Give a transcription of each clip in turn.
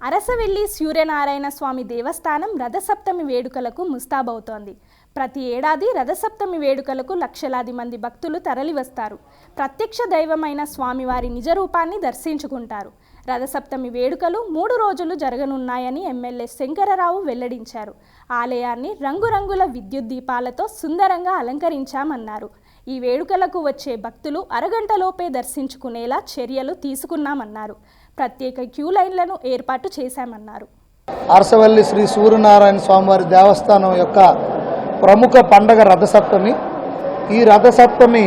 అరసవెల్లి సూర్యనారాయణ స్వామి దేవస్థానం రథసప్తమి వేడుకలకు ముస్తాబవుతోంది. ప్రతి ఏడాది రథసప్తమి వేడుకలకు లక్షలాది మంది భక్తులు తరలివస్తారు. ప్రత్యక్ష దైవమైన స్వామివారి నిజరూపాన్ని దర్శించుకుంటారు. రథసప్తమి వేడుకలు 3 రోజులు జరగనున్నాయని ఎమ్మెల్యే శంకరరావు వెల్లడించారు. ఆలయాన్ని రంగురంగుల విద్యుత్ దీపాలతో సుందరంగా అలంకరించామన్నారు. ఈ వేడుకలకు వచ్చే భక్తులు అరగంటలోపే దర్శించుకునేలా చర్యలు తీసుకున్నామన్నారు. ప్రత్యేక క్యూ లైన్లను ఏర్పాటు చేశామన్నారు. అరసవల్లి శ్రీ సూర్యనారాయణ స్వామివారి దేవస్థానం యొక్క ప్రముఖ పండగ రథసప్తమి. ఈ రథసప్తమి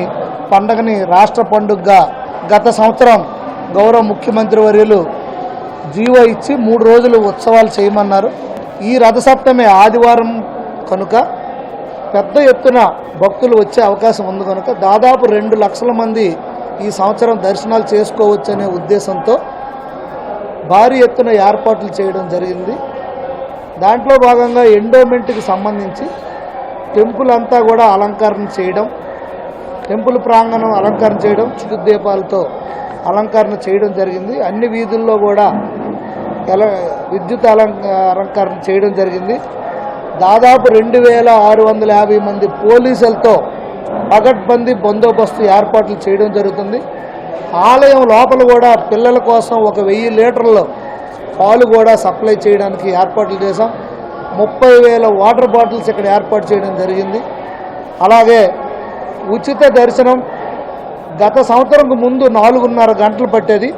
పండగని రాష్ట్ర పండుగగా గత సంవత్సరం గౌరవ ముఖ్యమంత్రి వర్యులు జీవో ఇచ్చి 3 రోజులు ఉత్సవాలు చేయమన్నారు. ఈ రథసప్తమి ఆదివారం కనుక పెద్ద ఎత్తున భక్తులు వచ్చే అవకాశం ఉంది కనుక దాదాపు 2 లక్షల మంది ఈ సంవత్సరం దర్శనాలు చేసుకోవచ్చనే ఉద్దేశంతో భారీ ఎత్తున ఏర్పాట్లు చేయడం జరిగింది. దాంట్లో భాగంగా ఎండోమెంట్కి సంబంధించి టెంపుల్ అంతా కూడా అలంకరణ చేయడం, టెంపుల్ ప్రాంగణం అలంకరణ చేయడం, చిరుదీపాలతో అలంకరణ చేయడం జరిగింది. అన్ని వీధుల్లో కూడా విద్యుత్ అలంకరణ చేయడం జరిగింది. దాదాపు 2650 మంది పోలీసులతో పగడ్బందీ బందోబస్తు ఏర్పాట్లు చేయడం జరుగుతుంది. ఆలయం లోపల కూడా పిల్లల కోసం 1000 లీటర్ల పాలు కూడా సప్లై చేయడానికి ఏర్పాట్లు చేశాం. 30,000 వాటర్ బాటిల్స్ ఇక్కడ ఏర్పాటు చేయడం జరిగింది. అలాగే ఉచిత దర్శనం గత సంవత్సరంకు ముందు 4.5 గంటలు పట్టేది.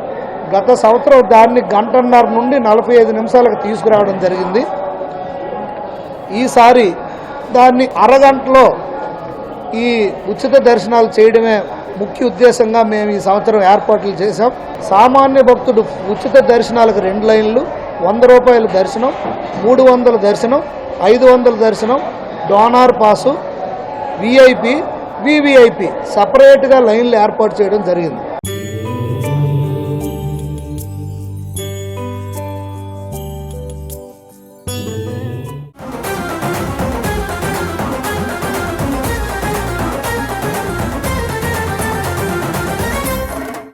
గత సంవత్సరం దాన్ని 1.5 నుండి 45 నిమిషాలకు తీసుకురావడం జరిగింది. ఈసారి దాన్ని అరగంటలో ఈ ఉచిత దర్శనాలు చేయడమే ముఖ్య ఉద్దేశంగా మేము ఈ సంవత్సరం ఏర్పాట్లు చేశాం. సామాన్య భక్తుడు ఉచిత దర్శనాలకు 2 లైన్లు, 100 రూపాయల దర్శనం, 300 దర్శనం, 500 దర్శనం, డోనార్ పాసు, విఐపి, వివిఐపి సపరేట్గా లైన్లు ఏర్పాటు చేయడం జరిగింది.